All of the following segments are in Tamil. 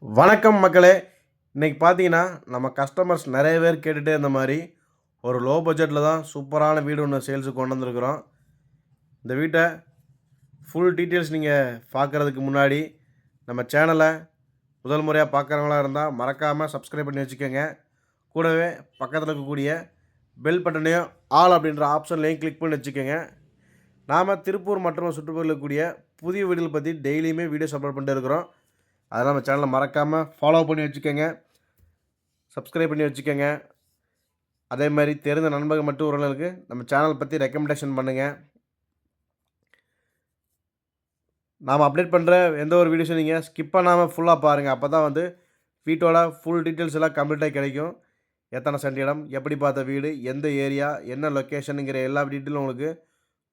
வணக்கம் மக்களே. இன்றைக்கி பார்த்தீங்கன்னா நம்ம கஸ்டமர்ஸ் நிறைய பேர் கேட்டுகிட்டே இருந்த மாதிரி ஒரு லோ பட்ஜெட்டில் தான் சூப்பரான வீடு ஒன்று சேல்ஸுக்கு கொண்டு வந்திருக்கிறோம். இந்த வீட்டை ஃபுல் டீட்டெயில்ஸ் நீங்கள் பார்க்குறதுக்கு முன்னாடி நம்ம சேனலை முதல் முறையாக பார்க்குறவங்களா இருந்தால் மறக்காமல் சப்ஸ்கிரைப் பண்ணி வச்சுக்கோங்க. கூடவே பக்கத்தில் இருக்கக்கூடிய பெல் பட்டனையும் ஆல் அப்படின்ற ஆப்ஷன்லையும் கிளிக் பண்ணி வச்சுக்கோங்க. நாம் திருப்பூர் மற்றும் சுற்றுப்பகுதியில் இருக்கக்கூடிய புதிய வீடுகள் பற்றி டெய்லியுமே வீடியோஸ் அப்லோட் பண்ணிட்டு இருக்கிறோம். அதெல்லாம் நம்ம சேனலை மறக்காமல் ஃபாலோ பண்ணி வச்சுக்கோங்க, சப்ஸ்கிரைப் பண்ணி வச்சுக்கோங்க. அதே மாதிரி தெரிந்த நண்பர்கள் மட்டும் உறவுகளுக்கு நம்ம சேனல் பற்றி ரெக்கமெண்டேஷன் பண்ணுங்கள். நாம் அப்டேட் பண்ணுற எந்த ஒரு வீடியோஸும் நீங்கள் ஸ்கிப் பண்ணாமல் ஃபுல்லாக பாருங்கள். அப்போ தான் வீட்டோட ஃபுல் டீட்டெயில்ஸ் எல்லாம் கம்ப்ளீட்டாக கிடைக்கும். எத்தனை சென்ட் இடம், எப்படி பார்த்த வீடு, எந்த ஏரியா, என்ன லொக்கேஷனுங்கிற எல்லா டீட்டெயிலும் உங்களுக்கு,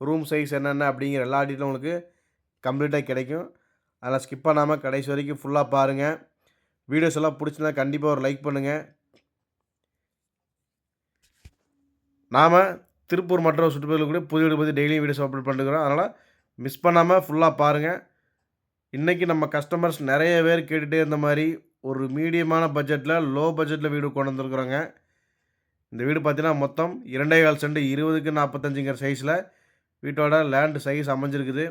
ரூம் சைஸ் என்னென்ன அப்படிங்கிற எல்லா டீட்டெயிலும் உங்களுக்கு கம்ப்ளீட்டாக கிடைக்கும். அதெல்லாம் ஸ்கிப் பண்ணாமல் கடைசி வரைக்கும் ஃபுல்லாக பாருங்கள். வீடியோஸ் எல்லாம் பிடிச்சிருந்தா கண்டிப்பாக ஒரு லைக் பண்ணுங்கள். நாம் திருப்பூர் மற்றும் சுற்றுப்பகுதியில் கூட புதிய வீடு பற்றி டெய்லியும் வீடியோஸ் அப்லோட் பண்ணிருக்கிறோம். அதனால் மிஸ் பண்ணாமல் ஃபுல்லாக பாருங்கள். இன்றைக்கி நம்ம கஸ்டமர்ஸ் நிறைய பேர் கேட்டுகிட்டே இருந்த மாதிரி ஒரு மீடியமான பட்ஜெட்டில் லோ பட்ஜெட்டில் வீடு கொண்டு வந்துருக்குறோங்க. இந்த வீடு பார்த்தீங்கன்னா மொத்தம் 2.25 சென்ட் 20க்கு 45ங்கிற சைஸில் வீட்டோட லேண்டு சைஸ் அமைஞ்சிருக்குது.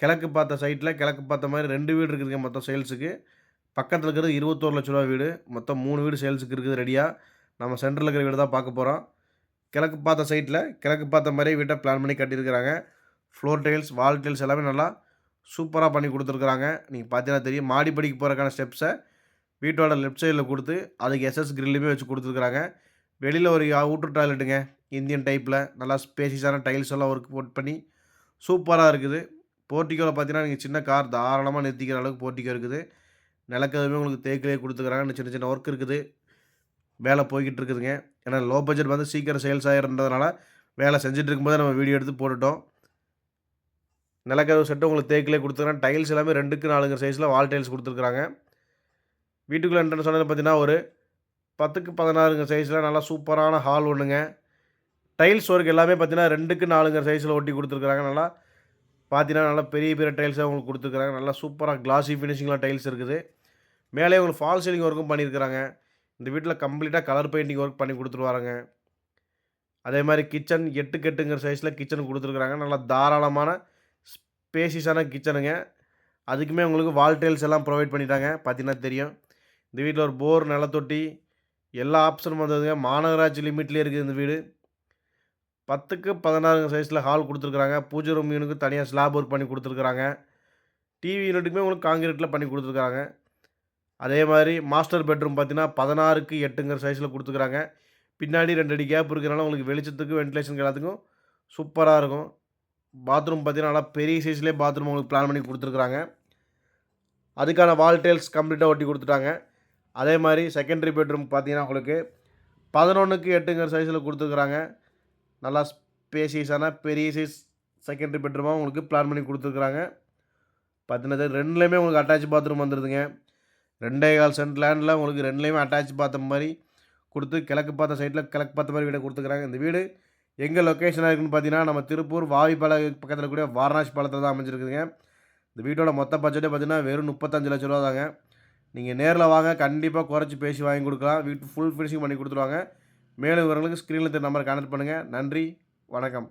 கிழக்கு பார்த்த சைட்டில் கிழக்கு பார்த்த மாதிரி 2 வீடு இருக்குதுங்க மொத்தம் சேல்ஸுக்கு. பக்கத்தில் இருக்கிறது 21 லட்ச ரூபா வீடு. மொத்தம் 3 வீடு சேல்ஸுக்கு இருக்குது ரெடியாக. நம்ம சென்டரில் இருக்கிற வீடு தான் பார்க்க போகிறோம். கிழக்கு பார்த்த சைட்டில் கிழக்கு பார்த்த மாதிரி வீட்டை பிளான் பண்ணி கட்டியிருக்கிறாங்க. ஃப்ளோர் டைல்ஸ், வால் டைல்ஸ் எல்லாமே நல்லா சூப்பராக பண்ணி கொடுத்துருக்குறாங்க. நீங்கள் பார்த்தீங்கன்னா தெரியும். மாடிப்படிக்கு போகிறக்கான ஸ்டெப்ஸை வீட்டோட லெஃப்ட் சைடில் கொடுத்து அதுக்கு எஸ்எஸ் கிரில்லுமே வச்சு கொடுத்துருக்குறாங்க. வெளியில் ஒரு அவுட்ரு டாய்லெட்டுங்க, இந்தியன் டைப்பில் நல்லா ஸ்பேசியஸான டைல்ஸ் எல்லாம் ஒர்க் போட் பண்ணி சூப்பராக இருக்குது. போர்ட்டிக்கோவில் பார்த்தீங்கன்னா நீங்கள் சின்ன கார் தாராளமாக நிறுத்திக்கிற அளவுக்கு போர்ட்டிக்கோ இருக்குது. நிலக்கதவுமே உங்களுக்கு தேக்கிலே கொடுத்துக்கிறாங்க. சின்ன சின்ன ஒர்க் இருக்குது, வேலை போய்கிட்டு இருக்குதுங்க. ஏன்னா லோ பட்ஜெட் வந்து சீக்கிரம் சேல்ஸ் ஆகிருந்ததுனால வேலை செஞ்சுட்டு இருக்கும்போது நம்ம வீடியோ எடுத்து போட்டுட்டோம். நிலக்கதவு செட்டு உங்களுக்கு தேக்கிலே கொடுத்துருக்காங்க. டைல்ஸ் எல்லாமே 2க்கு 4ங்கிற சைஸில் வால் டைல்ஸ் கொடுத்துருக்குறாங்க. வீட்டுக்குள்ளே என்ட்ரன்ஸ் சொன்னது பார்த்தீங்கன்னா ஒரு 10க்கு 16ங்கிற சைஸில் நல்லா சூப்பரான ஹால் ஒன்றுங்க. டைல்ஸ் ஒர்க் எல்லாமே பார்த்தீங்கன்னா 2க்கு 4ங்கிற சைஸில் ஒட்டி கொடுத்துருக்குறாங்க. நல்லா பார்த்தீங்கன்னா நல்லா பெரிய பெரிய டைல்ஸாக உங்களுக்கு கொடுத்துருக்குறாங்க. நல்லா சூப்பராக கிளாஸி ஃபினிஷிங்கில் டைல்ஸ் இருக்குது. மேலே உங்களுக்கு ஃபால் சீலிங் ஒர்க்கும் பண்ணியிருக்கிறாங்க. இந்த வீட்டில் கம்ப்ளீட்டாக கலர் பெயிண்டிங் ஒர்க் பண்ணி கொடுத்துருவாங்க. அதே மாதிரி கிச்சன் 8க்கு 8ங்கிற சைஸில் கிச்சன் கொடுத்துருக்குறாங்க. நல்லா தாராளமான ஸ்பேசியஸான கிச்சனுங்க. அதுக்குமே உங்களுக்கு வால் டைல்ஸ் எல்லாம் ப்ரொவைட் பண்ணிட்டாங்க. பார்த்தீங்கன்னா தெரியும். இந்த வீட்டில் ஒரு போர், நிலத்தொட்டி எல்லா ஆப்ஷனும் வந்ததுங்க. மாநகராட்சி லிமிட்லேயே இருக்குது இந்த வீடு. 10க்கு 16 சைஸில் ஹால் கொடுத்துருக்குறாங்க. பூஜை ரூம் யூனுக்கு தனியாக ஸ்லாப் ஒர்க் பண்ணி கொடுத்துருக்குறாங்க. டிவி யூனிட்டுக்குமே உங்களுக்கு காங்கிரீட்டில் பண்ணி கொடுத்துருக்காங்க. அதே மாதிரி மாஸ்டர் பெட்ரூம் பார்த்தீங்கன்னா 16க்கு 8ங்கிற சைஸில் கொடுத்துருக்குறாங்க. பின்னாடி 2 அடி கேப் இருக்கிறனால உங்களுக்கு வெளிச்சத்துக்கு வென்டிலேஷனுக்கு எல்லாத்துக்கும் சூப்பராக இருக்கும். பாத்ரூம் பார்த்தீங்கன்னா நல்லா பெரிய சைஸ்லேயே பாத்ரூம் உங்களுக்கு பிளான் பண்ணி கொடுத்துருக்குறாங்க. அதுக்கான வால் டைல்ஸ் கம்ப்ளீட்டாக ஒட்டி கொடுத்துட்டாங்க. அதே மாதிரி செகண்டரி பெட்ரூம் பார்த்தீங்கன்னா உங்களுக்கு 11க்கு 8ங்கிற சைஸில் கொடுத்துருக்குறாங்க. நல்லா ஸ்பேசியஸான பெரிய சைஸ் செகண்டரி பெட்ரூமாக உங்களுக்கு பிளான் பண்ணி கொடுத்துருக்குறாங்க. பார்த்தீங்கன்னா 2லேயுமே உங்களுக்கு அட்டாச் பாத்ரூம் வந்துடுதுங்க. 2.25 சென்ட் லேண்டில் உங்களுக்கு 2லேயுமே அட்டாச் பாத்ரூம் மாதிரி கொடுத்து கிழக்கு பார்த்த சைட்டில் கிழக்கு பார்த்த மாதிரி வீடை கொடுத்துருக்குறாங்க. இந்த வீடு எங்கே லொக்கேஷனாக இருக்குதுன்னு பார்த்தீங்கன்னா நம்ம திருப்பூர் வாவிப்பாளையம் பக்கத்தில் கூடிய வாரணாசி பாலத்தில் தான் அமைஞ்சிருக்குதுங்க. இந்த வீட்டோட மொத்த பட்ஜெட்டே பார்த்தீங்கன்னா வெறும் 35 லட்ச ரூபா தாங்க. நீங்கள் நேரில் வாங்க, கண்டிப்பாக குறைச்சி பேசி வாங்கி கொடுக்கலாம். வீட்டு ஃபுல் ஃபினிஷிங் பண்ணி கொடுத்துருவாங்க. மேலும் விவரங்களுக்கு ஸ்க்ரீனில் நம்பர் கான்டாக்ட் பண்ணுங்கள். நன்றி, வணக்கம்.